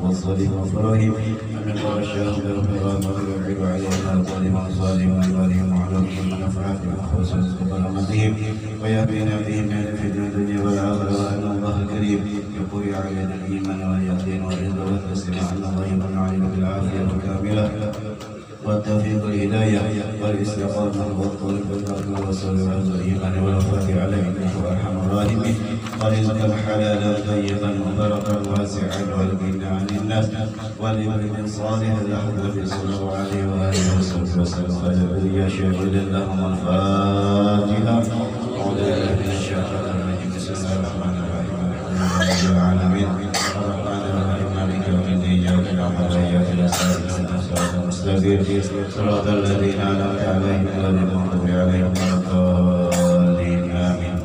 الصالح وفرهم أن الرشاد بالقرآن ويبعد علينا الظالم والظالم والظالم وعليهم ونفعات وخصوص كرامتهم ويهدينا بهم في الدنيا والآخرة وأن الله الكريم يقوي علينا الإيمان واليقين والرضا والتسليم أن الله يمن علينا بالعافية الكاملة والتوفيق الهداية والاستقامة والطول بالبركة والصلاة والإيمان والوفاة عليه إنه أرحم الراحمين ورزقا حلالا طيبا وبركا واسعا والغنى عن الناس ولمن صالح الأحباب صلى الله عليه وآله وصحبه وسلم قال يا شيخ اللهم الفاتحة أعوذ بالله من الشيطان الرجيم بسم الله الرحمن الرحيم الحمد لله رب العالمين الرحمن الرحيم مالك يوم الدين إياك نعبد وإياك نستعين صراط المستقيم صراط الذين أنعمت عليهم غير المغضوب عليهم ولا الضالين آمين.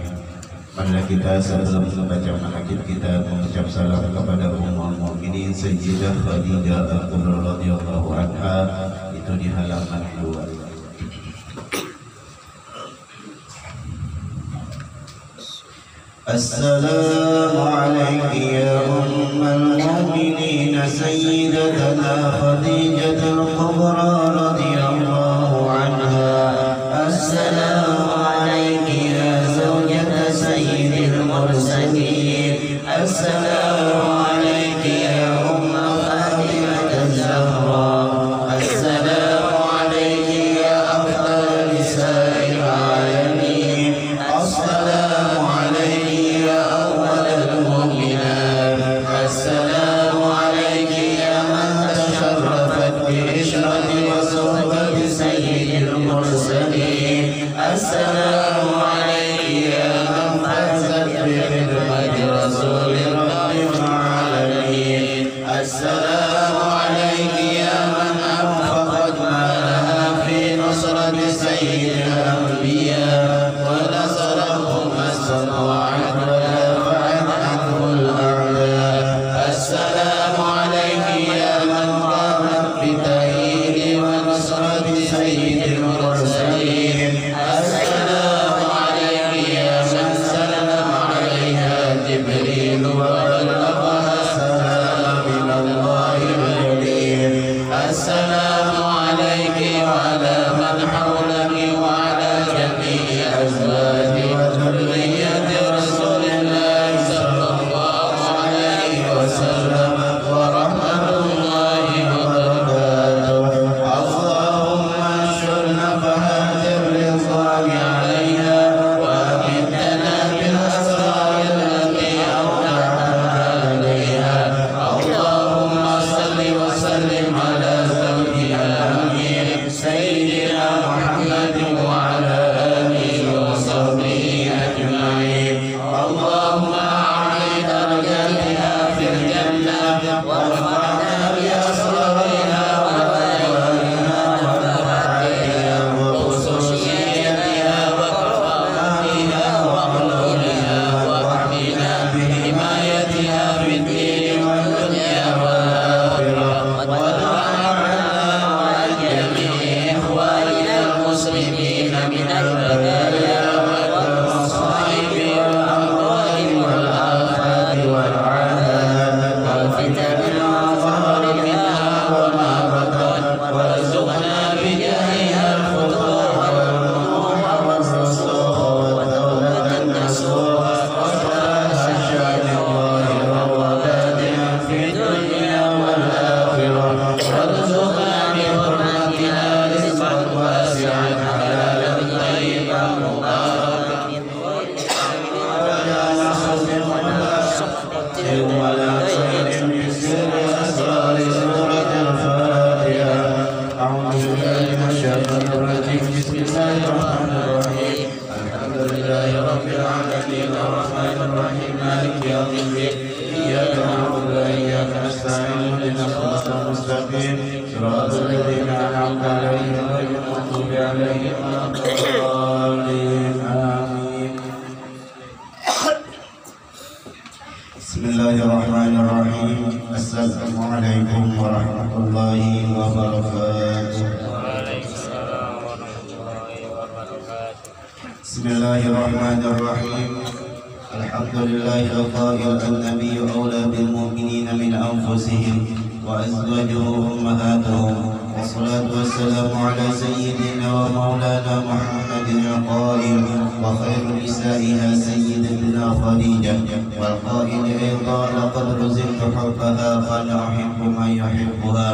Marilah kita sebelum membaca manaqib kita mengucap salam kepada ummul mukminin Sayyidah Khadijah Al-Kubra radhiyallahu anha, itu di halaman 2. Assalamu alayki ya ummul mukminin Sayyidatuna Khadijah Al-Kubra radhiyallahu anha. Assalamu alayki ya zawjata sayyidil mursalin. Assalamu alayki ya umma Fatimah az-Zahra. Assalamu alayki ya afdal nisa'il alamin. Assalamu alayki ya awwal al-mu'minat. Assalamu alayki ya man tasharrafat bi ishrati wa suhbati sayyidil mursalin. Assalamu alayki ya man fazat bi khidmati rasulil rabbil alamin. Assalamu alayki ya man anfaqat malaha fi nusrati sayyidil anbiya wa nasarahum mastata'at wa dafa'at anhul a'da. Assalamu alayki ya man qamat bi ta'yidi wa nusrati sayyidil mursalin. Assalamu alayki ya man sallama alayha Jibril wa balaghaha salam min Allahil karim. Assalamu alayki wa ala man hawlaki wa ala jami'i azwaji wa dhurriyyati Rasulillah sallallahu alayhi wa sallam wa rahmatullahi wa barakatuh. Allahumma anshur nafahatir rizqan alayha wa amintana bil asrar allati awda'tana alayha. Allahumma salli wa sallim ala zawjiha amin sayyidina Muhammad wa ala alihi wa sahbihi ajma'in. Allahumma a'li darajatiha fil jannah wa rafa'na bi asrariha wa dawaiha wa barakaatiha wa khususiyatiha wa karamatiha wa qululiha wa ahmina bi himayatiha fid din wal dunya wal akhirah wa ta'ala wa jami'i ikhwanina al-muslimin min al-balaya wal masa'ib wal amrad wal afat wal 'adab wal fitan ma zahara minha wa ma batan warzuqna bi jahiha al-futuh wal nuh wal rusukh wa tawbatan nasuh wa salahan syai'an rawadatin fi dunya wal akhirah warzuqna bi hurmatiha rizqan wasi'an halalan tayyiban mubarakan ولا تسلم بسر أسرار سورة الفاتحة. أعوذ بالله من الشيطان الرجيم. بسم الله الرحمن الرحيم. الحمد لله رب العالمين الرحمن الرحيم مالك يوم الدين. إياك نعبد وإياك نستعين اهدنا الصراط المستقيم صراط الذين أنعمت عليهم غير المغضوب عليهم ولا الضالين آمين. Bismillahirrahmanirrahim. Assalamualaikum warahmatullahi wabarakatuh. Waalaikumsalam warahmatullahi wabarakatuh. Bismillahirrahmanirrahim. الحمد لله القائل النبي أولى بالمؤمنين من أنفسهم وأزواجه أمهاتهم، والصلاة والسلام على سيدنا ومولانا محمد القائل وخير نسائها سيدتنا خديجة، والقائل أيضا لقد رزقت حبها فأنا أحب من يحبها،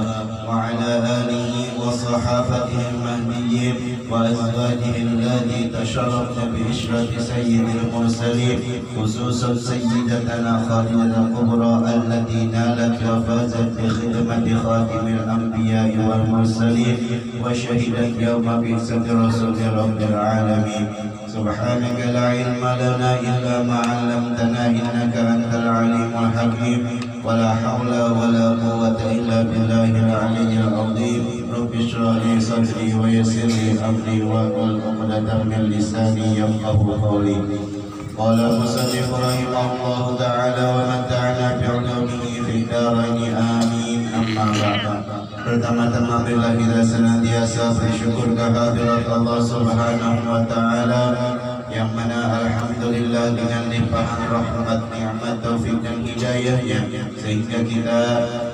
وعلى آله وصحابته المهديين وأزواجه التي تشرفن بعشرة سيد المرسلين، خصوصا سيدتنا خديجة الكبرى التي نالت وفازت بخدمة خاتم الأنبياء والمرسلين وشهدت يوم بعثة رسول رب العالمين. سبحانك لا علم لنا إلا ما علمتنا إنك أنت العليم الحكيم، ولا حول ولا قوة إلا بالله العلي العظيم. رب اشرح لي صدري ويسر لي أمري واحلل عقدة من لساني يفقهوا قولي. قال المصنف رحمه الله تعالى ومتعنا بعلومه في الدارين آمين. أما بعد. Pertama-tama bila kita senantiasa bersyukur kehadirat Allah Subhanahu wa Ta'ala, yang mana alhamdulillah dengan limpahan rahmat, nikmat, taufik dan hidayahnya, sehingga kita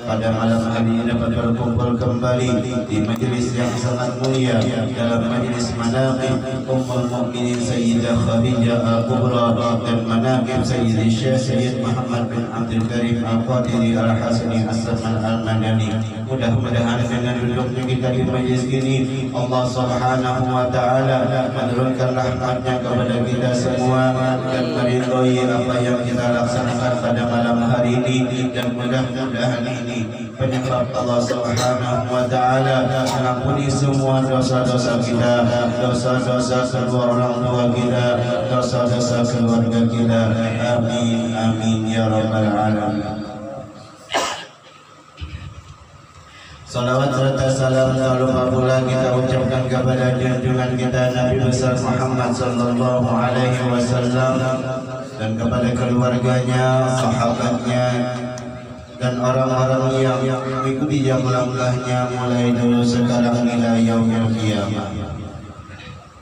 pada malam hari ini dapat berkumpul kembali di majlis yang sangat mulia, dalam majlis manaqib Ummul Mukminin Sayyidah Khadijah Al-Kubra dan manaqib Sayyidi Syekh Sayyid Muhammad bin Abdul Karim Al-Qadiri Al-Hasani As-Saman Al-Madani. Mudah-mudahan dengan duduknya kita di majlis ini, Allah Subhanahu wa Ta'ala menurunkan rahmatnya kepada kita semua dan meridhoi apa yang kita laksanakan pada malam hari ini, dan mudah-mudahan ini penyebab Allah Subhanahu wa Ta'ala mengampuni semua dosa-dosa kita, dosa-dosa kedua orang tua kita, dosa-dosa keluarga kita. Amin amin ya rabbal alamin. Salawat serta salam tak lupa pula kita ucapkan kepada junjungan kita Nabi besar Muhammad sallallahu alaihi wasallam dan kepada keluarganya, sahabatnya dan orang-orang yang mengikuti langkah-langkahnya mulai dulu sekarang hingga yaumil qiyamah.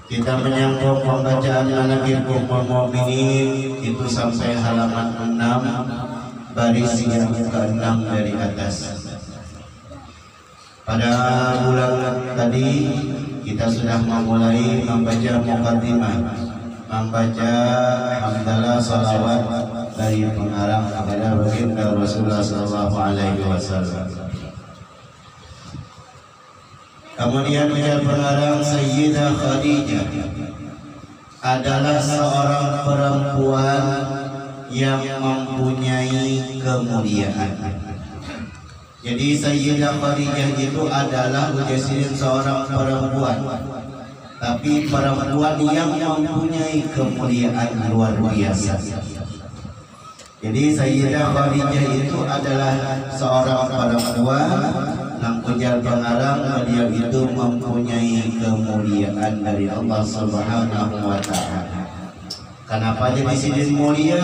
Kita menyambung pembacaan manaqib Ummul Mukminin itu sampai halaman 6 baris yang ke-6 dari atas. Pada bulan tadi kita sudah memulai membaca muqaddimah, membaca hamdalah salawat dari pengarang kepada baginda Rasulullah sallallahu alaihi wasallam. Kemudian pengarang Sayyidah Khadijah adalah seorang perempuan yang mempunyai kemuliaan. Jadi Sayyidah Khadijah itu adalah wujud seorang perempuan, tapi perempuan yang mempunyai kemuliaan luar biasa. Jadi Sayyidah Khadijah itu adalah seorang perempuan yang ujar pengarang beliau itu mempunyai kemuliaan dari Allah Subhanahu wa Ta'ala. Kenapa jadi sidin mulia?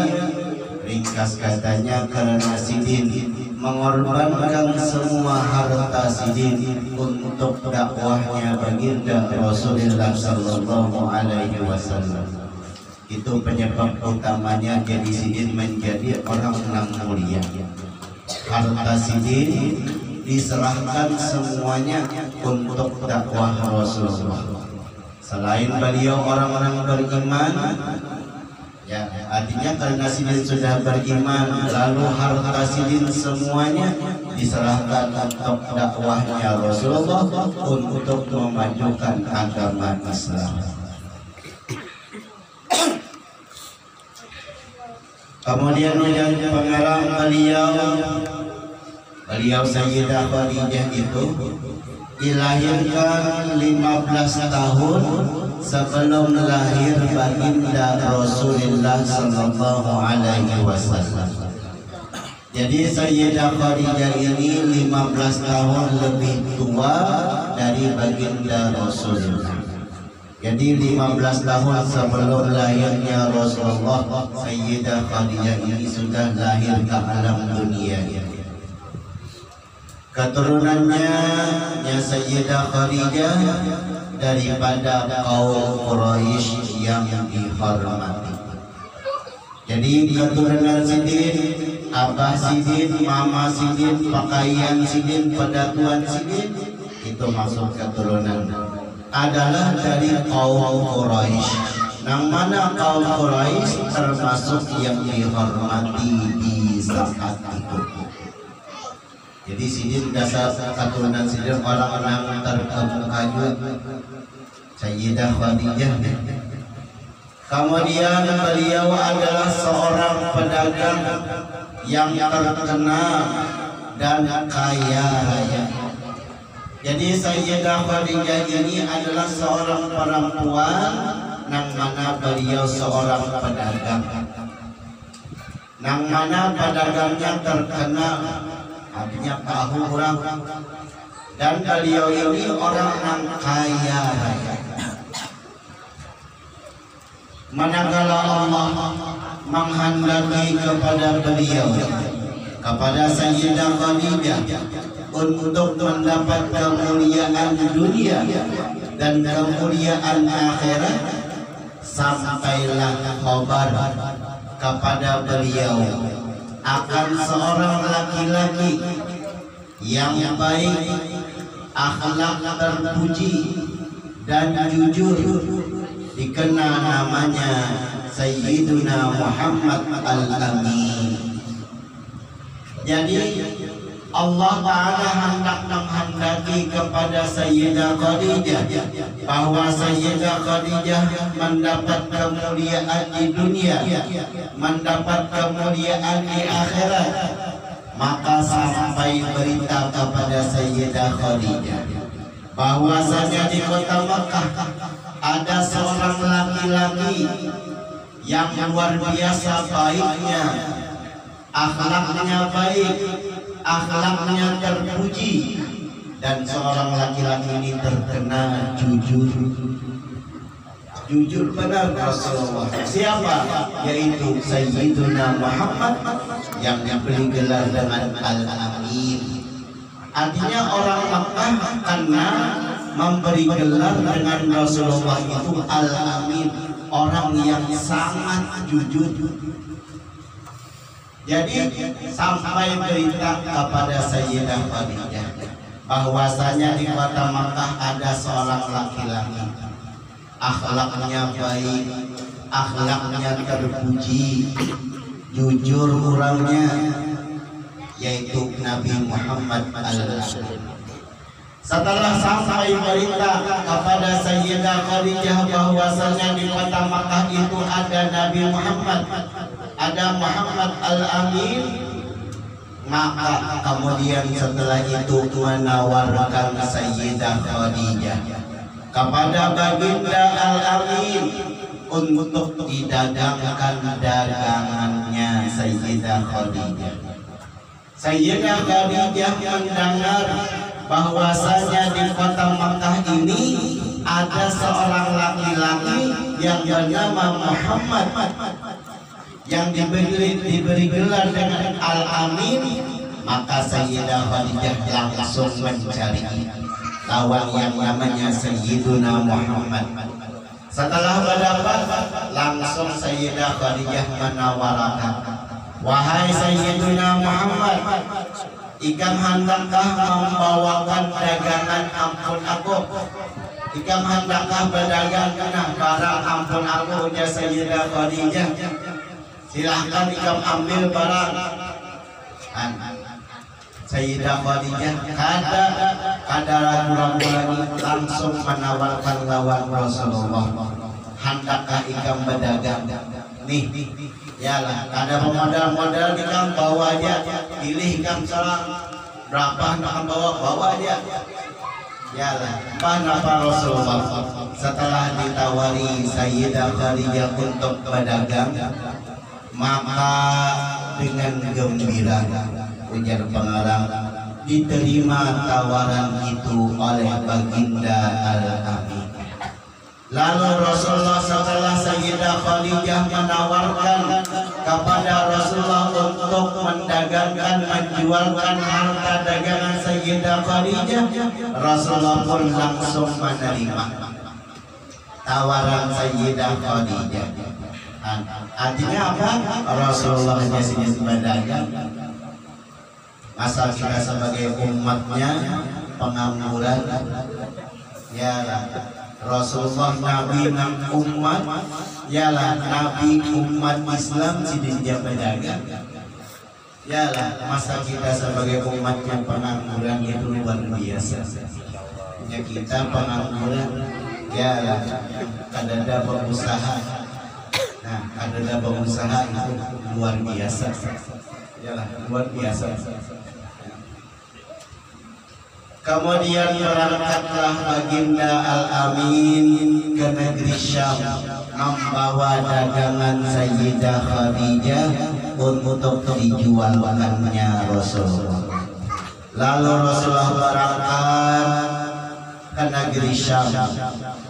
Ringkas katanya karena sidin mengorbankan semua harta sidin untuk dakwahnya baginda Rasulullah sallallahu alaihi wasallam. Itu penyebab utamanya jadi sidin menjadi orang yang mulia. Harta sidin diserahkan semuanya untuk dakwah Rasulullah. Selain beliau orang-orang beriman, ya, artinya karena sidin sudah beriman, lalu harta sidin semuanya diserahkan untuk dakwahnya Rasulullah untuk memajukan agama Islam. Kemudian yang pengarang beliau Sayyidah Khadijah itu dilahirkan 15 tahun sebelum lahir baginda Rasulullah sallallahu alaihi wasallam. Jadi Sayyidah Khadijah ini 15 tahun lebih tua dari baginda Rasulullah. Jadi 15 tahun sebelum lahirnya Rasulullah, Sayyidah Khadijah ini sudah lahir ke alam dunia. Keturunannya Sayyidah Khadijah daripada kaum Quraisy yang dihormati. Jadi keturunan Sidin, Abah Sidin, Mama Sidin, pakaian Sidin, pedatuan Sidin itu masuk keturunan adalah dari kaum Quraisy. Yang mana kaum Quraisy termasuk yang dihormati di saat itu. Jadi Sidin dasar keturunan Sidin orang-orang terkemuka juga. Sayyidah Khadijah. Kemudian beliau adalah seorang pedagang yang terkenal dan kaya raya. Jadi Sayyidah Khadijah ini adalah seorang perempuan yang mana beliau seorang pedagang. Yang mana pedagangnya terkenal, artinya tahu orang. Dan beliau ini orang yang kaya raya. Manakala Allah menghendaki kepada beliau, kepada Sayyidah Khadijah untuk mendapat kemuliaan dunia dan kemuliaan akhirat, sampailah kabar kepada beliau akan seorang laki-laki yang baik, akhlak terpuji dan jujur, dikenal namanya Sayyiduna Muhammad Al-Amin. Jadi Allah Ta'ala hendak menghendaki kepada Sayyidah Khadijah bahwa Sayyidah Khadijah mendapat kemuliaan di dunia, mendapat kemuliaan di akhirat. Maka sampai berita kepada Sayyidah Khadijah bahwasanya di kota Makkah ada seorang laki-laki yang luar biasa baiknya, akhlaknya baik, akhlaknya terpuji, dan seorang laki-laki ini terkenal jujur. Jujur benar Rasulullah. Siapa? Yaitu Sayyiduna Muhammad yang diberi gelar dengan Al-Amin. Artinya orang Makkah karena memberi gelar dengan Rasulullah itu Al-Amin, orang yang sangat jujur. Jadi sampai berita kepada Sayyidah Khadijah bahwasanya di kota Makkah ada seorang laki-laki, akhlaknya baik, akhlaknya terpuji, jujur orangnya, yaitu Nabi Muhammad Al-Amin. Setelah sampai berita kepada Sayyidah Khadijah bahwasanya di kota Makkah itu ada Nabi Muhammad, ada Muhammad Al-Amin, maka kemudian setelah itu menawarkan Sayyidah Khadijah kepada baginda Al-Amin untuk didagangkan dagangannya Sayyidah Khadijah. Sayyidah Khadijah mendengar bahwasanya di kota Makkah ini ada seorang laki-laki yang bernama Muhammad yang diberi gelar dengan Al-Amin. Maka Sayyidah Khadijah langsung mencari lawan yang namanya Sayyiduna Muhammad. Setelah mendapat, langsung Sayyidah Khadijah menawarkan, wahai Sayyiduna Muhammad, ikam hendakkah membawakan dagangan ampun aku? Ikam hendakkah berdagang dengan barang ampun aku? Ujar Sayyidah Khadijah, silahkan ikam ambil barang. Sayyidah Khadijah kada ragu-ragu langsung menawarkan lawan Rasulullah, hendakkah ikam berdagang? Nih, yalah, ada modal-modal ikam bawa aja, pilih ikam salam berapa nak bawa aja. Yalah, apa Rasulullah setelah ditawari Sayyidah Khadijah untuk berdagang, maka dengan gembira, ujar pengarang, diterima tawaran itu oleh baginda Al-Amin. Lalu Rasulullah setelah Sayyidah Khadijah menawarkan kepada Rasulullah untuk mendagangkan, menjualkan harta dagangan Sayyidah Khadijah, Rasulullah pun langsung menerima tawaran Sayyidah Khadijah. Artinya apa? Rasulullah hanya sedikit berdagang. Masa kita sebagai umatnya pengangguran? Ya lah. Rasulullah Nabi umat, yalah Nabi umat Islam sedikit berdagang. Yalah masa kita sebagai umatnya pengangguran itu luar biasa. Ya kita pengangguran, yalah ada pengusaha. Nah, ada pengusaha itu luar biasa. Yalah, luar biasa. Kemudian berangkatlah baginda Al-Amin ke negeri Syam membawa dagangan Sayyidah Khadijah untuk dijualkannya Rasulullah. Lalu Rasulullah berangkat ke negeri Syam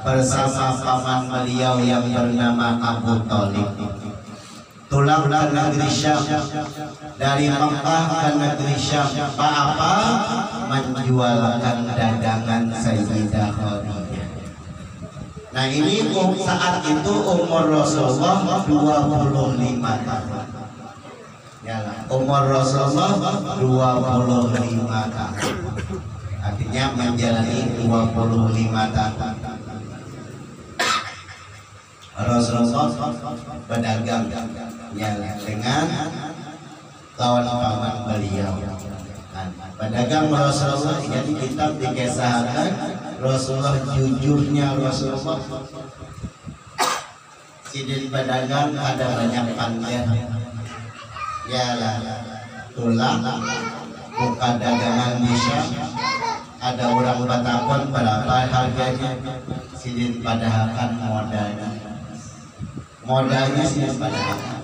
bersama paman beliau yang bernama Abu Thalib. Tulang ke negeri Syam, dari Mekah ke negeri Syam. Apa? Menjualkan dagangan Sayyidah Khadijah. Nah ini saat itu umur Rasulullah 25 tahun. Ya, umur Rasulullah 25 tahun. Artinya menjalani 25 tahun. Rasulullah berdagang ya dengan kawan-kawan beliau. Pedagang Rasulullah, jadi kitab dikisahkan Rasulullah jujurnya Rasulullah. Sidin pedagang ada banyak panggilan. Ya lah, tulang buka dagangan di Syam. Ada orang bertakon berapa harganya. Sidin padahalkan modalnya sidin padahalkan.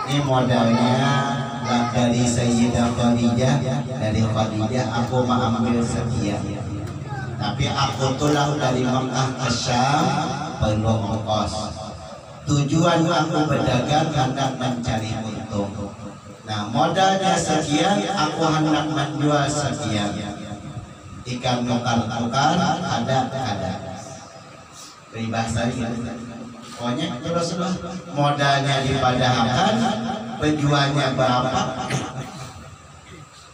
Ini modalnya dari Sayyidah Khadijah, dari Khadijah aku mau ambil sekian, tapi aku tulang dari Mekah ke Syam perlu ongkos. Tujuan aku berdagang hendak mencari untung. Nah modalnya sekian, aku hendak menjual sekian. Ikan tukar-tukar ada. Peribahasa ini. Pokoknya terus modalnya dipadahalkan, penjualnya berapa?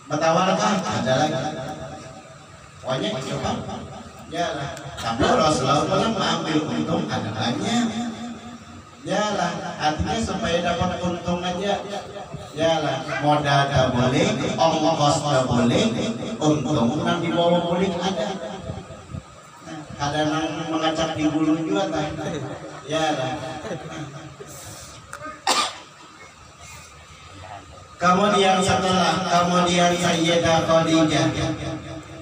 Bertawarkan ada lagi. Pokoknya coba. Ya lah. Tapi Rasulullah mengambil untung ada banyak. Ya lah. Artinya supaya dapat untung aja. Ya lah. Modal tak boleh, ongkos tak boleh, untung nanti dibawa boleh ada. Ada yang mengacak di bulu juga tak? Ya lah. Kemudian Sayyidah Khadijah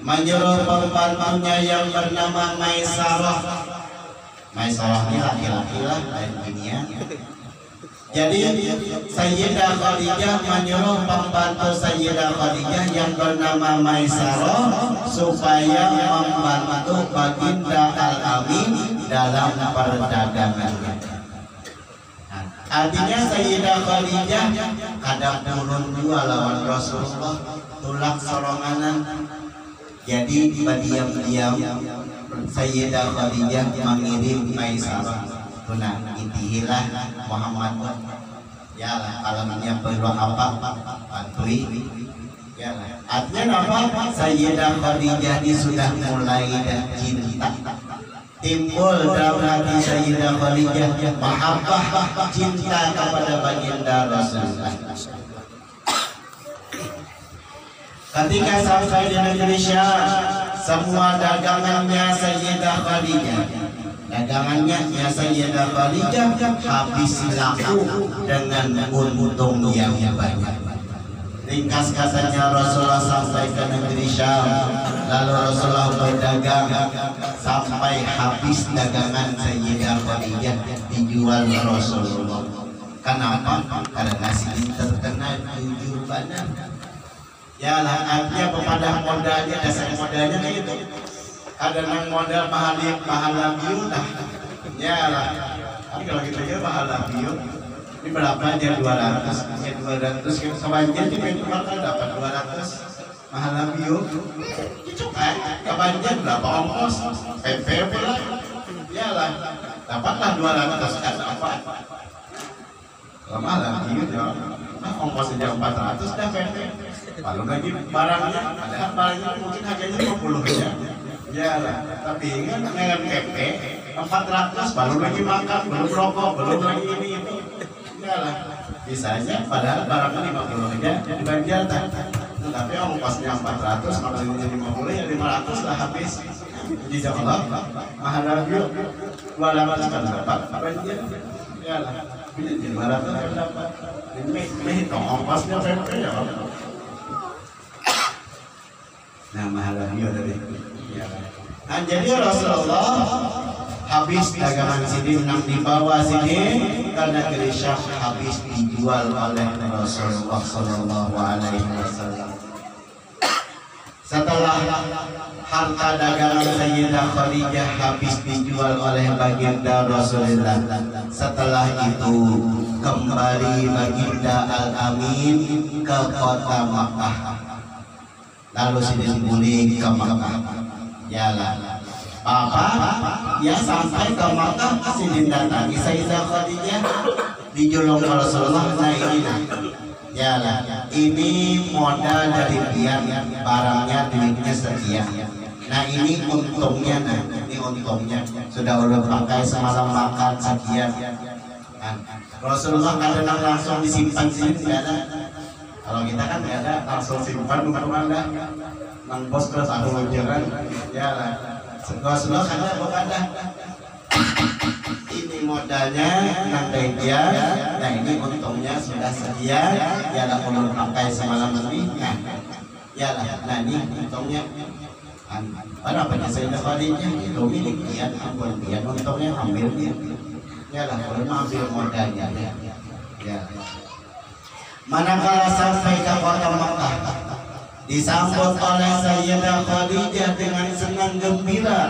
menyuruh pembantunya yang bernama Maisarah. Maisarah ini laki-laki lah dari dunia. Jadi Sayyidah Khadijah menyuruh pembantu Sayyidah Khadijah yang bernama Maisarah supaya membantu baginda Al-Amin dalam perdagangannya. Artinya Sayyidah Khadijah kadang turun dua lawan Rasulullah, tulak soronganan. Jadi diam-diam Sayyidah Khadijah mengirim Maisarah. Nah, itihilah Muhammad. Ya lah, kalau perlu apa bantui. Ya lah. Artinya apa? Sayyidah Khadijah ini sudah mulai dan cinta. Timbul dalam hati Sayyidah Khadijah mahabbah, cinta kepada baginda Rasulullah. Ketika sampai di negeri Syam, semua dagangannya Sayyidah Khadijah, Sayyidah Khadijah habis laku dengan untung yang banyak. Ringkas katanya Rasulullah sampai ke negeri Syam, lalu Rasulullah berdagang sampai habis dagangan Sayyidah Khadijah dijual Rasulullah. Kenapa? Karena sini terkena jujur benar. Ya lah, artinya kepada modalnya, dasar modalnya kayak itu. Ada yang modal pahala biu dah. Ya lah. Tapi kalau kita kira pahala biu ini berapa aja 200, ya 200 sebanyak itu bakal dapat 200 pahala biu. Cukup kebanyakan berapa ongkos? PP lah. Ya lah. Dapatlah 200 kan apa? Malah gitu ya. Nah, ongkosnya 400 dah PT. Kalau lagi barangnya, padahal barangnya mungkin harganya 50 aja. Ya lah, tapi kan dengan PP 400 baru lagi makan, belum rokok, belum lagi ini. Ya lah, bisa aja padahal barangnya 50 aja dibayarkan. Tapi ongkosnya 400, kalau ini 50 ya 500 lah habis. Insya Allah, mahal yuk 200 kan dapat. Apa ini? Ya lah, ini 500 kan dapat. Ini hitung ongkosnya PP ya. Nah, mahal yuk dari. Ya. Nah, jadi Rasulullah habis dagangan sini menang dibawa sini karena negeri Syam habis dijual oleh Rasulullah Sallallahu Alaihi Wasallam. Setelah harta dagangan Sayyidah Khadijah habis dijual oleh baginda Rasulullah, setelah itu kembali baginda Al-Amin ke kota Makkah. Lalu sini ke Makkah. Yalah, Papa, ya sampai ke Makkah sini datangi Sayyidah Khadijah dijolong Rasulullah. Nah ini, yalah, ini modal dari dia, barangnya duitnya sekian. Nah ini untungnya, nah ini untungnya sudah udah pakai semalam makan sekian. Nah, Rasulullah kadang langsung disimpan sini, tidak ada. Kalau kita kan tidak ada, langsung simpan bukan ada. Nang bos terus aku ujaran, ya lah. Rasulullah ada bukan ada. Ini modalnya nanti dia, nah ini untungnya sudah sedia, ya lah ulun pakai semalam ini, ya lah. Nah ini untungnya, pada apa Sayyidah Khadijah itu milik dia, ampun dia, untungnya ambil dia, ya lah ulun ambil modalnya, ya. Manakala sampai ke kota Makkah, disambut oleh Sayyidah Khadijah dengan senang gembira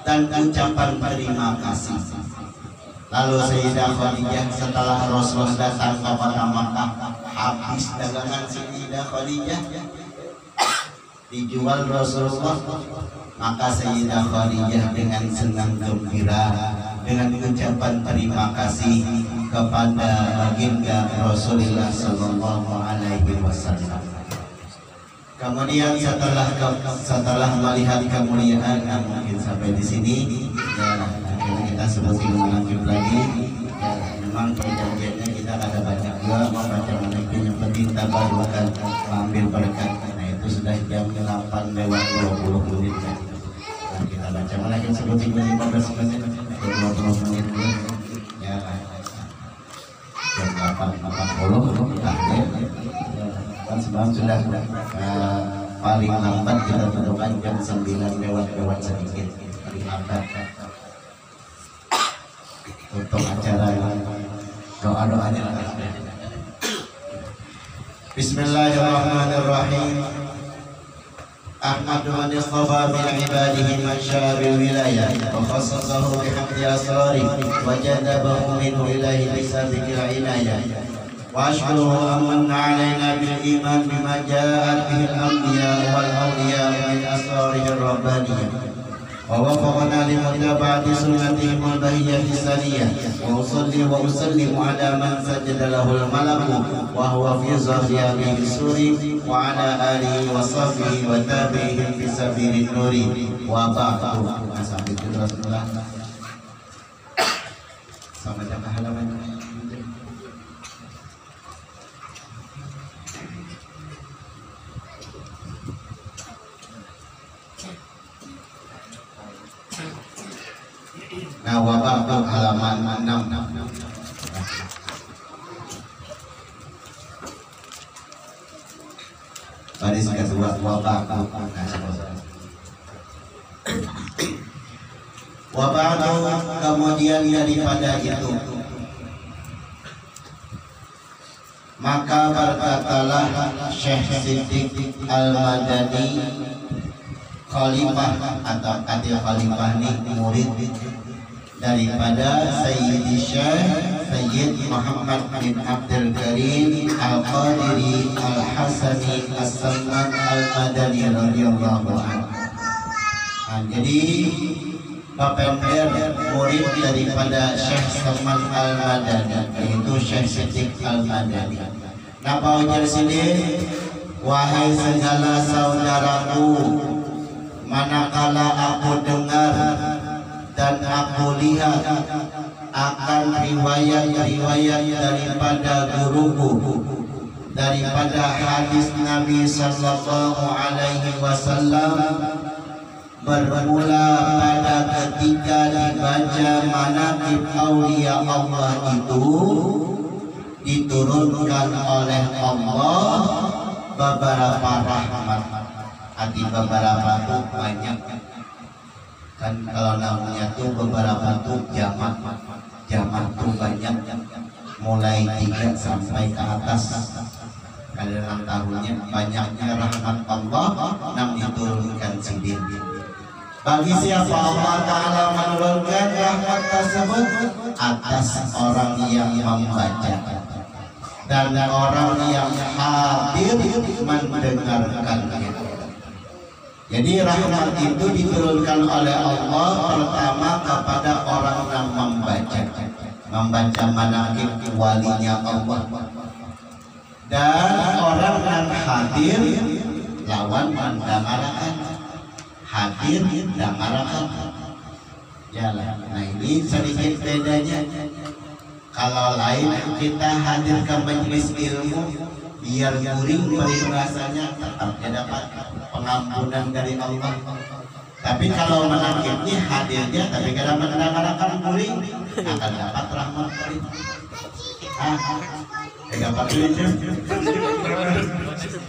dan ucapan terima kasih. Lalu Sayyidah Khadijah setelah Rasulullah datang ke kota Makkah, habis dagangan Sayyidah Khadijah dijual Rasulullah, maka Sayyidah Khadijah dengan senang gembira dengan ucapan terima kasih kepada baginda Rasulullah Sallallahu Alaihi Wasallam. Kemudian setelah melihat kemuliaan yang mungkin sampai di sini, ya akhirnya kita sebutin lanjut lagi. Ya, memang perjanjiannya kita ada banyak juga membaca menaikin yang penting tabarukan mengambil berkat. Nah itu sudah jam 8 lewat 20 menit. Nah, kita baca menaikin sebutin 15 menit, 20 menit. Ya, jam 8.40 akhir. Kan sebab sudah paling lambat kita tentukan jam 9 lewat sedikit, paling lambat untuk acara doa-doanya. Bismillahirrahmanirrahim. Ahmadu man istafa min ibadihi man syaa bil wilayah wa khassasahu bihamdi asrari wa jadabahu minhu ilahi bisabiqil inayah. وأشكره أمن علينا بالإيمان بما جاءت به الأنبياء والأولياء من أسراره الربانية ووفقنا لمتابعة سنتهم البهية السنية. وأصلي وأسلم على من سجد له الملك وهو في ظهره السور وعلى آله وصحبه وتابعهم في سبيل النور وبعد. Sama jaga halaman. Nah, wabah halaman 6. Baris kedua wabah. Wabah kemudian daripada itu, maka berkatalah Syekh Siddiq Al-Madani, khalifah atau katil khalifah ini murid daripada Sayyidi Syekh Sayyid Muhammad bin Abdul Karim Al-Qadiri Al-Hasani As-Salman Al-Madani radhiyallahu anhu. Nah, jadi Bapender murid daripada Syekh Salman Al-Madani, yaitu Syekh Siddiq Al-Madani. Napa ujar sini? Wahai segala saudaraku, manakala aku dengar dan aku lihat akan riwayat-riwayat daripada guruku, daripada hadis Nabi sallallahu alaihi wasallam, bermula pada ketika dibaca manaqib aulia Allah itu diturunkan oleh Allah beberapa rahmat. Hati beberapa tuh banyak kan, kalau namanya tuh beberapa tuh jamak tuh banyak, mulai 3 sampai ke atas. Dalam tahunnya banyaknya rahmat Allah yang diturunkan sidin. Bagi siapa Allah Ta'ala menurunkan rahmat tersebut atas orang yang membaca dan orang yang hadir mendengarkannya. Jadi rahmat itu diturunkan oleh Allah pertama kepada orang yang membaca manaqib walinya Allah, dan orang yang hadir lawan mendengarkan, hadir dengarkan. Ya lah. Nah ini sedikit bedanya. Kalau lain kita hadir ke majelis ilmu biar guring peribahasanya, tetap dapat pengampunan dari Allah. Tapi kalau menakibnya hadirnya tapi kalau mendengarkan guring akan dapat rahmat dari dapat itu.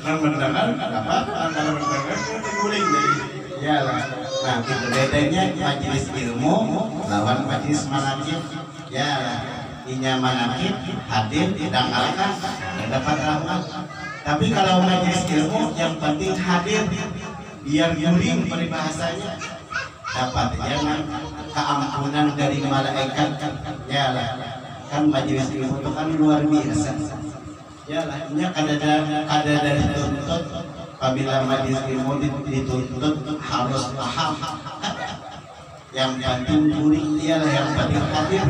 Mendengar dapat, antara mendengar guring dari. Ya lah. Nah itu bedanya majelis ilmu lawan majelis manaqib. Ya lah. Inya manaqib hadir dengarkan dapat rahmat. Tapi kalau majelis ilmu yang penting hadir biar guring peribahasanya, dapat jangan keampunan dari malaikat. Ya lah. Kan majelis ilmu itu kan luar biasa. Ya lah. Nya kada dari tuntut. Apabila majelis ilmu dituntut harus paham. Yang penting guring dia lah, yang penting hadir.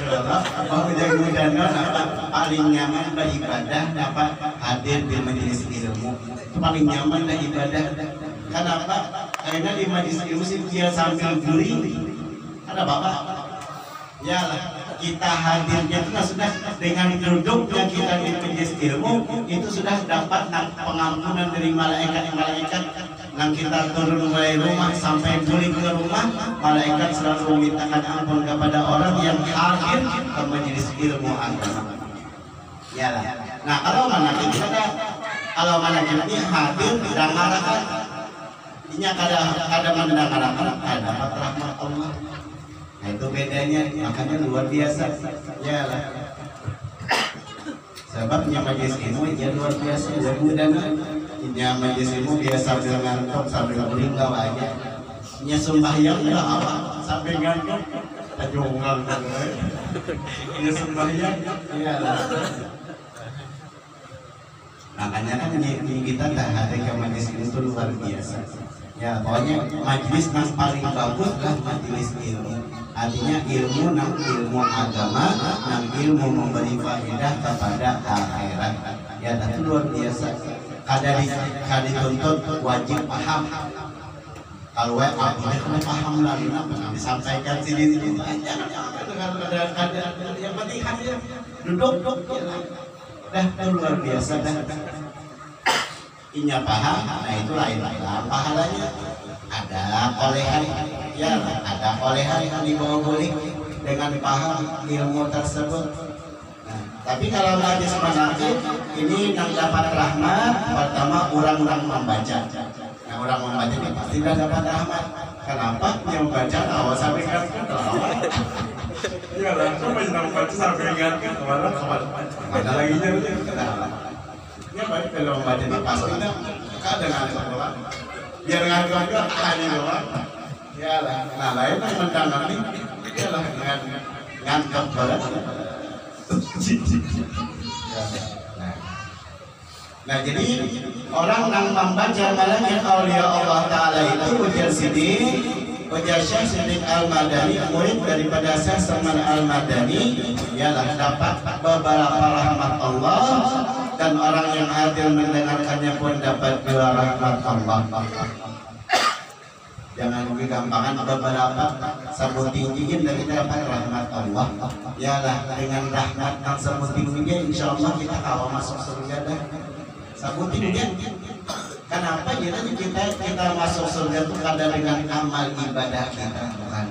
Bahwa jago danau paling nyaman beribadah dapat hadir di majelis ilmu. Itu paling nyaman lah ibadah. Kenapa? Karena di majelis ilmu sih dia sambil guring. Ada bapak? Ya lah. Kita hadirnya itu sudah dengan duduknya kita di majelis ilmu itu sudah dapat pengampunan dari malaikat yang kita turun dari rumah sampai pulang ke rumah, malaikat selalu memintakan ampun kepada orang yang hadir ke majelis ilmu agama. Ya lah. Nah kalau manaqib ini hadir dengarkan, ini kada mendengarkan ada dapat rahmat Allah. Nah itu bedanya, makanya luar biasa. Ya lah. Sebabnya majelis ilmu ya luar biasa, jago danau. Nya majelis ilmu dia sambil ngantuk sambil guring aja. Nya sembahyang enggak apa sampai ngantuk tajungan kan. Nya sembahyang ya lah. Makanya kan kita tak ada ke majelis ilmu itu luar biasa. Ya pokoknya majelis yang paling bagus lah majelis ilmu. Artinya ilmu agama, ilmu memberi faedah kepada akhirat. Ya itu luar biasa. Kada dituntut wajib paham. Kalau abdi kena paham lah, disampaikan sini aja. Yang penting hadir, duduk. Dah itu luar biasa dah. Inya paham, nah itu lain pahalanya. Ada kolehan, ya ada kolehan yang dibawa guling dengan paham ilmu tersebut. Tapi kalau majelis manaqib ini yang dapat rahmat pertama orang-orang membaca. Nah orang membaca ini pasti dapat rahmat. Kenapa? Yang membaca awal sampai kan iya lah, coba yang membaca sampai ingatkan kemarin ada lagi nya. Ya baik kalau membaca ini pasti kadang orang biar ngantuk hanya doang. Ya lah. Nah lain yang mendengar ini ya lah dengan ngantuk banget. Nah jadi orang yang membaca malaikat aulia Allah Ta'ala itu ujar Sidi, ujar Syekh Siddiq Al-Madani, murid daripada Syekh Salman Al-Madani, ialah dapat beberapa rahmat Allah, dan orang yang hadir mendengarkannya pun dapat dua rahmat Allah. Jangan kegampangan beberapa sabut tinggiin dan kita dapat rahmat Allah. Ialah dengan rahmat yang sabut tingginya, insya Allah kita kalau masuk surga dah. Sabut tingginya. Kenapa? Jadi kita masuk surga itu kada dengan amal ibadah kita, bukan?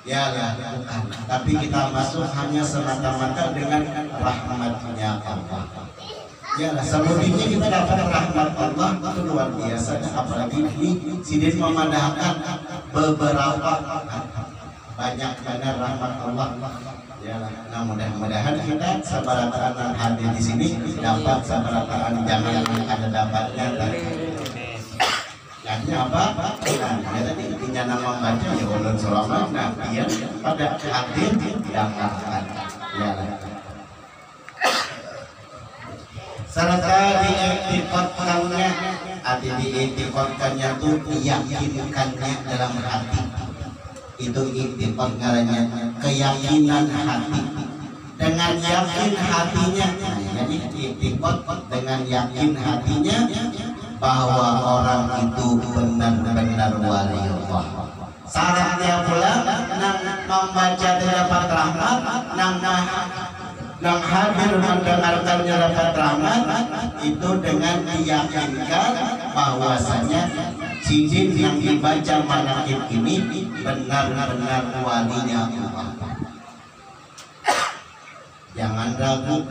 Ya lah, bukan. Tapi kita masuk hanya semata-mata dengan rahmatnya Allah. Ya lah, sebelumnya kita dapat rahmat Allah itu luar biasa. Apalagi ini Sidin memadahkan beberapa banyak benar rahmat Allah. Ya lah, nah mudah-mudahan kita sabarataan hadir di sini dapat sabarataan jangan ada dapatnya. Artinya apa? Nah, tadi intinya nama baca ya ulun selamat nabiyan pada hadir dapatkan. Ya lah. Serta diiktikotkannya, arti diiktikotkannya itu diyakinkannya dalam hati. Itu iktikot ngarannya keyakinan hati. Dengan yakin hatinya, jadi iktikot dengan yakin hatinya bahwa orang itu benar-benar wali Allah. Syaratnya pula nang membaca dapat rahmat, nang hadir mendengarkannya dapat rahmat, itu dengan diyakinkan bahwasanya cincin yang dibaca manakib ini benar-benar walinya Allah. Jangan ragu,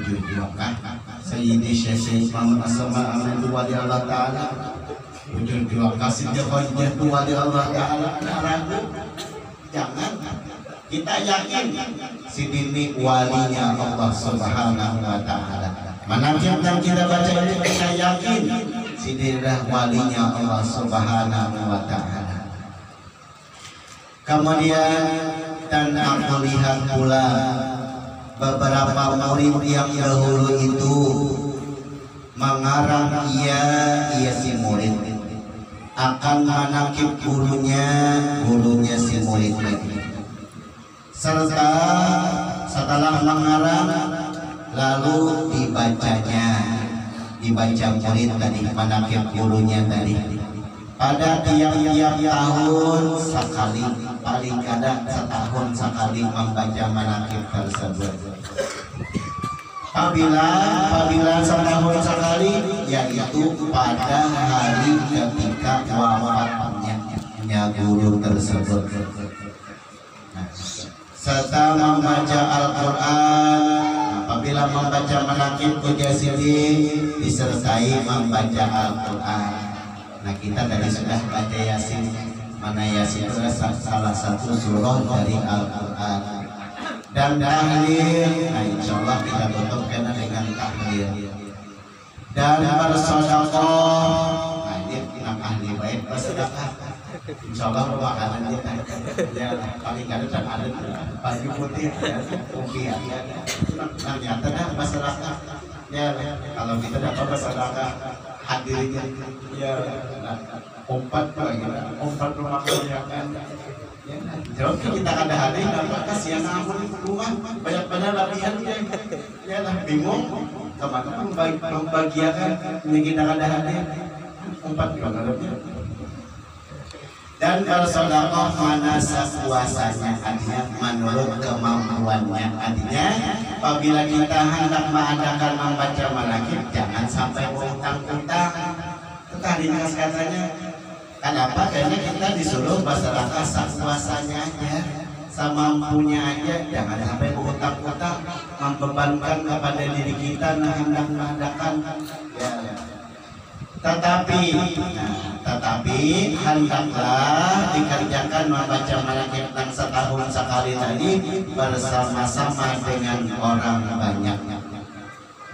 jujurkah Sayyidi Syekh Muhammad As-Sama Amin wali Allah Ta'ala, jujurkah Siddiq Khadijah wali Allah Ta'ala. Ragu, jangan. Kita yakin Sidini walinya Allah Subhanahu wa Ta'ala. Manakib yang kita baca ini kita yakin Sidinah walinya Allah Subhanahu wa Ta'ala. Kemudian dan aku lihat pula beberapa murid yang dahulu itu mengarang ia si murid akan manakib gurunya si murid lagi. Serta setelah mengarang lalu dibaca murid tadi manakib gurunya tadi pada tiap-tiap tahun sekali, paling kada setahun sekali membaca manakib tersebut. Apabila setahun sekali, yaitu pada hari ketika wafatnya guru tersebut. Serta membaca Al-Quran. Apabila membaca manakib ujar Sidi disertai membaca Al-Quran. Nah kita tadi sudah baca Yasin. Mana Yasin itu salah satu surah dari Al-Quran. Dan tahlil, nah insya Allah kita tutupkan dengan tahlil. Dan bersedekah, nah ini ahli baik bersedekah. Insya Allah makanan kita ya paling kada dan ada baju putih ya rupiah ya. Nah nyata dah masyarakat ya kalau kita dapat masyarakat hadirnya ya umpat rumah kebanyakan ya jauh kita kada hadir apa kasihan amun rumah banyak benar latihan ya lah bingung kemana membagiakan ini kita kada hadir umpat juga dan bersedekah mana sepuasanya, artinya menurut kemampuannya. Artinya apabila kita hendak mengadakan membaca manakib jangan sampai utang-utang. Tadi katanya kenapa? Karena kita disuruh bersedekah sepuasanya aja, semampunya aja, jangan sampai utang-utang membebankan kepada diri kita hendak mengadakan ya. Tetapi hendaklah dikerjakan membaca manakib yang setahun sekali tadi bersama-sama dengan orang banyak.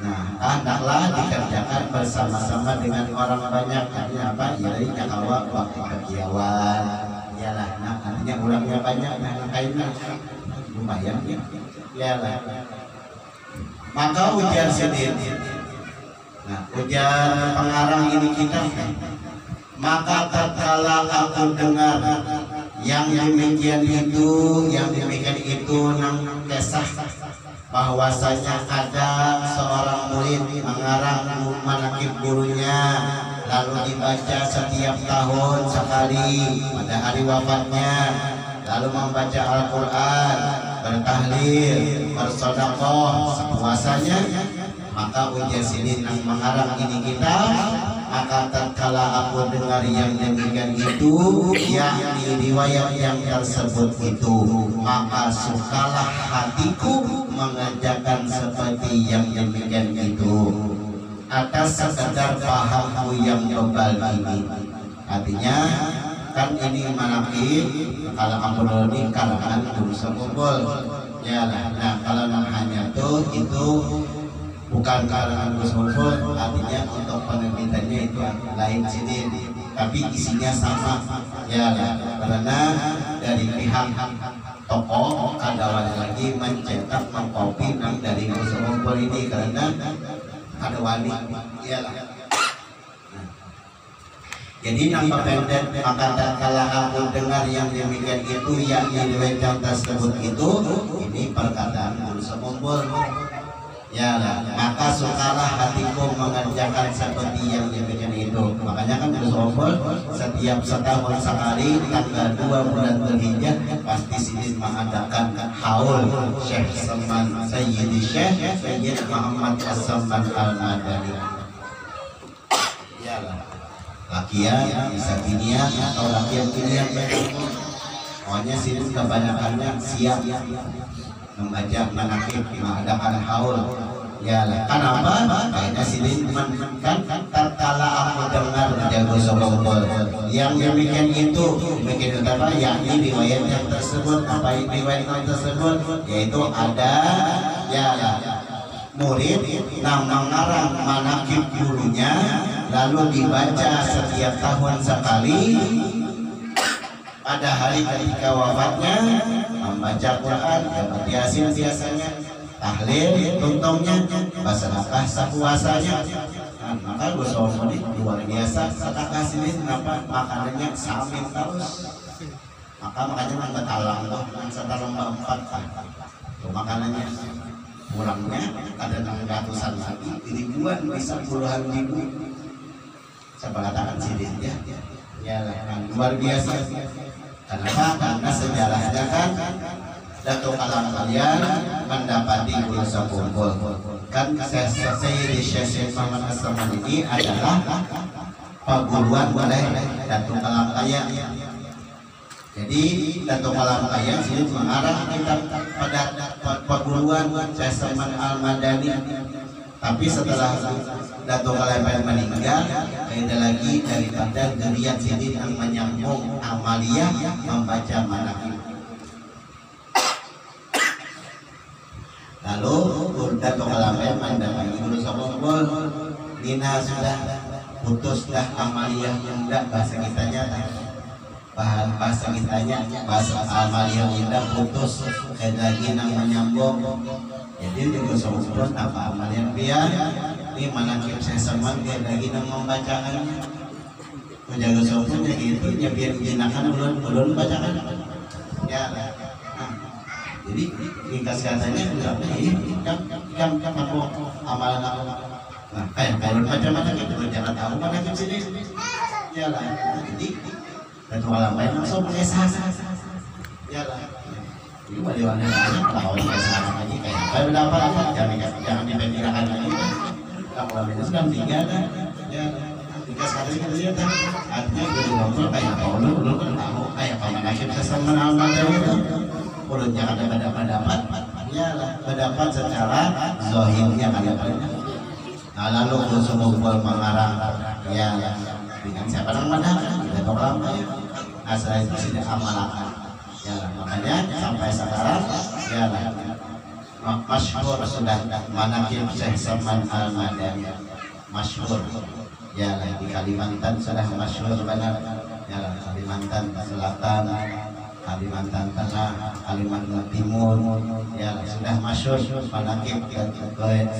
Nah, hendaklah dikerjakan bersama-sama dengan orang banyak. Artinya apa? Yaitu awak waktu kegiatan. Yalah, nah artinya orangnya banyak, nah kayaknya lumayan ya. Yalah. Maka ujian sedih. Nah, ujar pengarang ini kita, maka tatkala aku dengar yang demikian itu nang kisah bahwasanya ada seorang murid mengarang manakib gurunya, lalu dibaca setiap tahun sekali pada hari wafatnya, lalu membaca Al-Quran, bertahlil, bersedekah sepuasanya. Maka ujar sini nang mengarang ini kita, maka tatkala aku dengar yang demikian itu, yakni riwayat yang tersebut itu, maka sukalah hatiku mengerjakan seperti yang demikian itu atas sekadar pahamku yang bebal ini. Artinya kan ini manakib, kalau kamu ini kalangan guru sekumpul ya lah. Nah kalau namanya itu bukan kalangan guru, artinya untuk penerbitannya itu lain sini, tapi isinya sama ya lah. Karena dari pihak toko kadawan lagi mencetak mengkopi nang dari guru ini karena ada wali ya lah. Jadi nampak pendek, maka tatkala aku dengar yang demikian itu, yakni riwayat yang tersebut itu, ini perkataan guru sekumpul ya lah. Maka sukalah hatiku mengerjakan seperti yang demikian itu. Makanya kan guru sekumpul setiap setahun sekali tanggal 2 bulan Dzulhijjah pasti sini mengadakan haul Syekh Salman Sayyidi Syekh Sayyid Muhammad As-Salman Al-Madani ya lah. Lakian, bisa kinian atau lakian kinian, pokoknya sini kebanyakannya siap membaca manakib, mengadakan haul ya lah. Kenapa? Karena sini kan tatkala aku dengar jago sokol yang demikian itu demikian apa, yakni riwayat yang tersebut, apa riwayat yang tersebut, yaitu ada ya murid yang mengarang manakib gurunya, lalu dibaca setiap tahun sekali pada hari ketika wafatnya, membaca Quran, dapat Yasin biasanya, tahlil, tuntungnya, bersedekah sepuasanya. Maka Gus ini luar biasa, sedekah sini kenapa makanannya samin terus. Makanya nggak talang tuh, setelah lomba 4 tuh makanannya kurangnya ada 600-an lagi, ribuan bisa puluhan ribu. Saya katakan sini ya kan luar biasa. Kenapa? Karena sejarahnya kan Datuk Alam kalian mendapati guru sekumpul kan. Sayyidi Syekh Muhammad As-Salman ini adalah perguruan oleh Datuk Alam kalian. Jadi Datuk Alam kalian sini mengarah kita pada perguruan Syekh Salman Al-Madani. Tapi setelah Datuk Alam meninggal, ada lagi daripada geriat sini yang menyambung amaliyah membaca manakib. Lalu Datuk Alam mendatangi guru sekumpul, Nina sudah putus dah amaliyah enggak, bahasa kitanya bahasa amaliyah enggak putus, ada lagi yang menyambung. Jadi di guru sekumpul apa amaliyah biar ini manakib Syekh Salman dia lagi yang membacakannya. Menjaga sekumpulnya gitu ya, biar digunakan belum bacakan ya. Jadi ringkas katanya ini kan aku amalan aku. Nah, kalau macam-macam itu jangan tahu manakib sini ya lah. Jadi Datuk Alam lain langsung mengesah ya lah. Ini wali-wali lain kalau mengesah lagi kayak apa berdapat apa jangan dipendirakan lagi. Kamu itu sudah tinggal kan ya. Ringkas katanya kita lihat kan artinya guru ngobrol kayak apa lu kan tahu kayak apa manakib sesama amal itu. Mulutnya ada pendapat ya lah, pendapat secara zahirnya ada banyak. Nah lalu guru mengarang ya dengan siapa namanya kita orang asal itu tidak amalkan ya lah. Makanya sampai sekarang ya lah masyhur sudah manakib Syekh Salman Al-Madani masyhur ya lah. Di Kalimantan sudah masyhur benar ya lah, Kalimantan Selatan, Kalimantan Tengah, Kalimantan Timur, ya sudah masyhur manaqib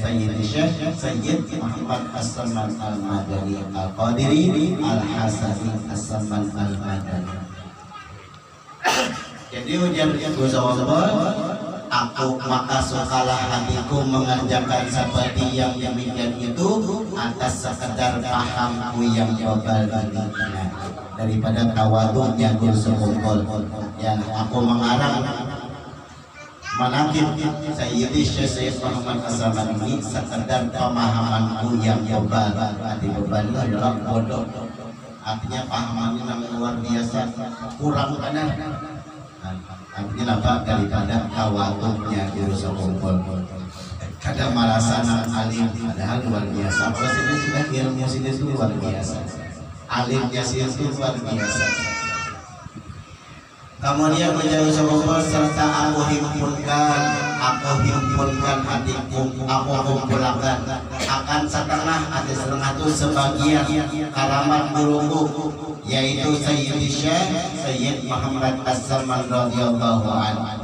Sayyid Syekh Sayyid Muhammad As-Saman Al-Madani Al-Qadiri Al-Hasani As-Saman Al-Madani. Jadi ujian Gusti Allah, aku maka sukalah hatiku mengerjakan seperti yang demikian itu atas sekedar pahamku yang global daripada tawadhu'nya Gusti Allah. Ya, aku mengarang manaqib Sayyidi Syekh Muhammad As-Saman ini sekedar pemahamanku yang global. Arti beban itu adalah bodoh. Artinya pahamannya yang luar biasa, kurang benar. Artinya apa? Daripada tawadhu'nya Gusti Allah. Kadang merasa alim, padahal luar biasa. Kalau sini sudah ilmu sini itu luar biasa. Alimnya sini itu luar biasa. Kemudian menjadi sahabat serta aku himpunkan hatiku, aku kumpulkan akan setengah itu sebagian karamat guruku, yaitu Sayyid Syekh Sayyid Muhammad As-Saman radhiyallahu anhu.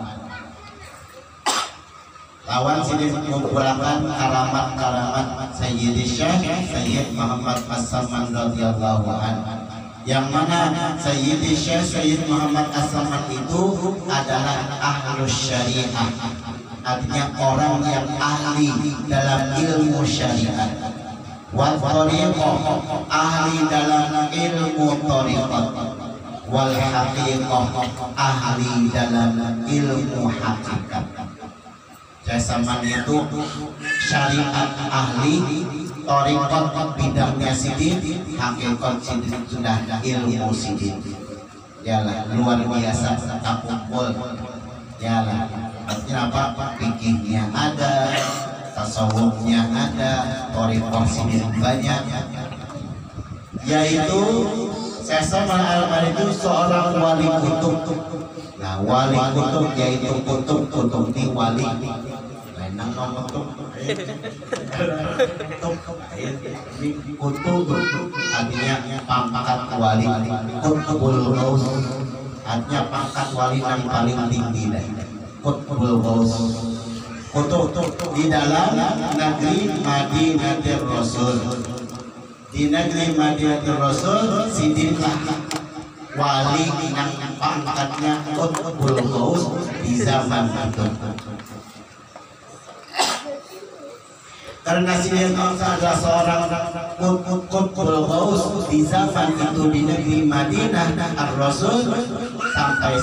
Lawan sini mengumpulkan karamat Sayyid Syekh Sayyid Muhammad As-Saman radhiyallahu anhu. Yang mana Sayyid Syekh Sayyid Muhammad As-Saman itu adalah ahlus syariah, artinya orang yang ahli dalam ilmu syariat, wal thariqah, ahli dalam ilmu thariqah, wal haqiqah, ahli dalam ilmu hakikat. Jasaman itu syariat ahli, thariqat bidangnya sidin, hakikat sidin sudah ilmu sidin. Yalah luar biasa tak kumpul. Yalah artinya apa? Fikihnya ada, tasawufnya ada, thariqat sidin banyak. Yaitu Syekh Al-Albani itu seorang wali kutub. Nah, wali kutub yaitu kutub di wali. Nang kutub artinya pangkat wali, kutubul ghaus artinya pangkat wali yang paling tinggi dari kutubul ghaus. Kutub di dalam negeri Madinatul Rasul, di negeri Madinatul Rasul sidinlah wali yang pangkatnya kutubul ghaus di zaman itu. Karena Sidin adalah seorang kutbul ghaus di zaman itu di negeri Madinah Ar-Rasul, sampai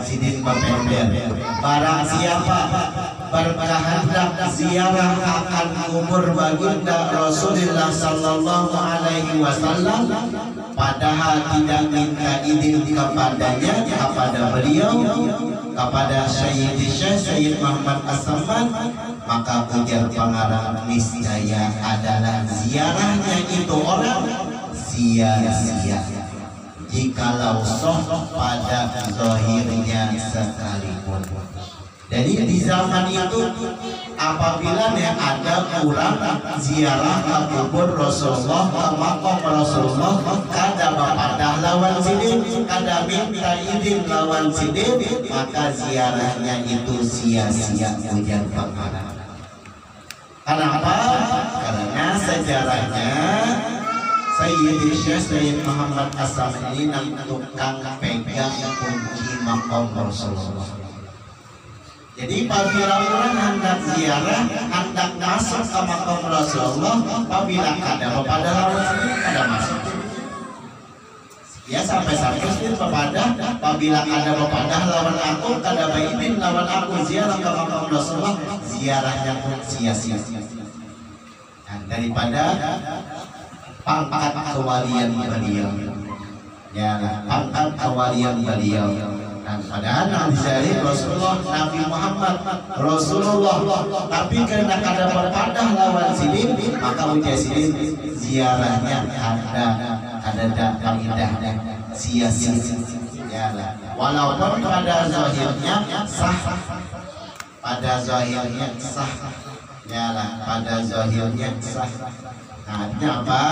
Sidin berpender, barang siapa berkehendak ziarah akan kubur baginda Rasulullah sallallahu alaihi wasallam padahal tidak minta izin kepadanya, kepada beliau, kepada Sayyid Syekh Sayyid Muhammad As-Saman, maka ujar pengarang niscaya adalah ziarahnya itu orang sia-sia jikalau soh pada zahirnya sekalipun. Jadi di zaman itu apabila ada kurang ziarah ke kubur Rasulullah, ke makam Rasulullah, kada bapadah lawan sidin, kada minta izin lawan sidin, maka ziarahnya itu sia-sia ujar pengarang. Kenapa? Karena sejarahnya Sayyid Syekh Sayyid Muhammad As-Saman ini tukang pegang kunci makam Rasulullah. Jadi apabila orang hendak ziarah, hendak masuk ke makam Rasulullah, apabila kada kepada lawan sidin, kada masuk. Ya sampai-sampai sidin kepada apabila kada kepada lawan aku, kada baidin lawan aku ziarah ke makam Rasulullah, ziarahnya pun sia-sia. Nah, daripada pangkat kewalian beliau, ya pangkat kewalian beliau. Nah, padahal Nabi Rasulullah, Nabi Muhammad Rasulullah, tapi karena kada berpadah lawan sidin, maka ujar sidin ziarahnya ada faedahnya sia-sia. Ya, walaupun pada zahirnya sah, pada zahirnya sah. Ya lah, pada zahirnya sah. Artinya apa?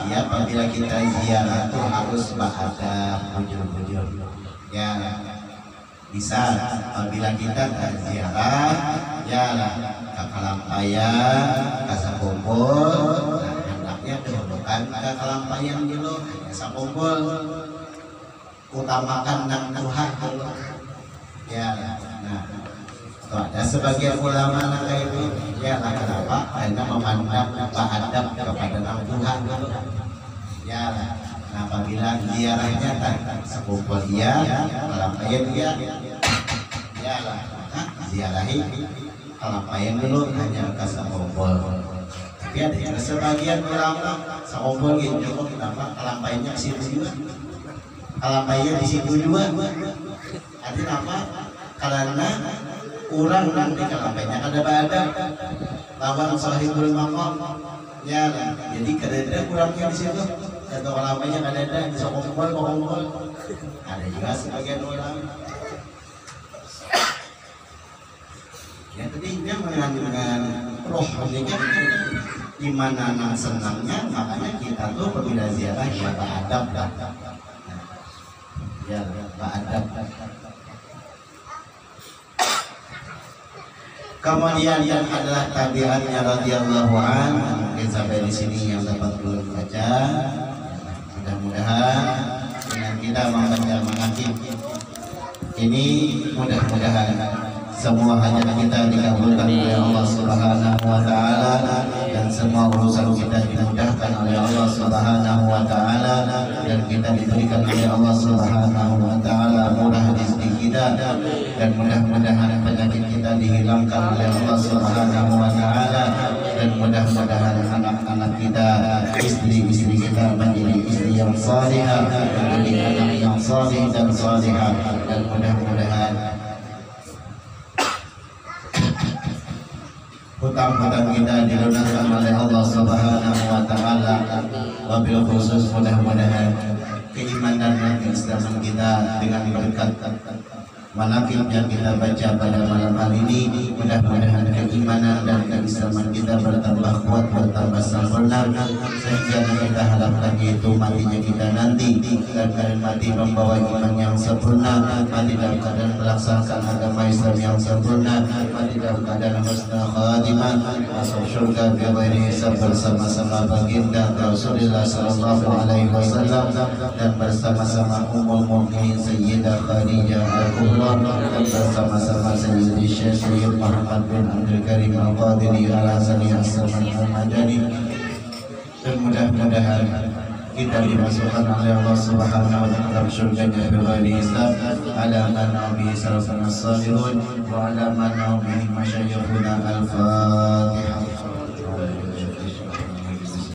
Ya, apabila kita ziarah itu harus beradab, bujur-bujur. Ya, Bisa apabila kita ziarah ya ke Kalampayan, ke Sakumpul, hendaknya dihubungkan ke Kalampayan dulu, ke Sakumpul, utamakan nang Tuhan dulu. Ya, nah, tuh ada sebagian ulama nang itu, ya kenapa? Karena memandang adab kepada nang Tuhan dulu. Ya, nah apabila ziarahnya Sakumpul dia, Kalampayan dia, ya lah, ziarahi Kalampayan dulu hanya ke Sakumpul. Tapi ada juga sebagian ulama Sakumpul gitu cukup, kenapa? Kalampayannya di situ juga, Kalampayannya di situ juga. Artinya apa? Karena orang di Kalampayannya ada lawan sahibul maqam. Ya, jadi kadang-kadang kurangnya di situ. Atau Kalampayannya kadang-kadang bisa kumpul. Ada juga sebagian orang. Ya, jadi dia dengan roh ini di mana senangnya, makanya kita tuh berbeda ziarah ya beradab dah. Ya, beradab. Kemudian yang adalah tabiatnya radhiyallahu anhu, mungkin sampai di sini yang dapat belum baca. Mudah-mudahan dengan kita membaca mengakhir ini, mudah-mudahan semua hajat kita dikabulkan oleh Allah Subhanahu wa taala, dan semua urusan kita dimudahkan oleh Allah Subhanahu wa taala, dan kita diberikan oleh Allah Subhanahu wa taala murah rezeki kita, dan mudah-mudahan penyakit kita dihilangkan oleh Allah Subhanahu wa taala, dan mudah-mudahan anak-anak kita, istri-istri kita menjadi istri yang salihah, menjadi anak yang salih dan salihah, dan mudah-mudahan hutang-hutang kita dilunaskan oleh Allah Subhanahu wa taala. Wabil khusus mudah-mudahan keimanan dan keislaman kita dengan berkat manaqib yang kita baca pada malam hari ini, mudah-mudahan keimanan dan keislaman kita bertambah kuat, bertambah sempurna, sehingga kita harapkan yaitu matinya kita nanti dan kalian mati membawa iman yang sempurna, mati dalam keadaan melaksanakan agama Islam yang sempurna, mati dalam keadaan husnul khatimah, masuk surga bighairi hisab bersama-sama baginda Rasulullah sallallahu alaihi wasallam, dan bersama-sama ummul mukminin Sayyidah Khadijah al-Kubra, dan bersama-sama Sayyidi Syekh Muhammad bin Abdul Karim Al-Qadiri Al-Hasani As-Saman Al-Madani, dan mudah-mudahan kita dimasukkan oleh Allah Subhanahu wa taala surganya bighairi hisab, ala man nabi sallallahu alaihi wasallam wa ala man nabi masyayikhuna al-Fatihah.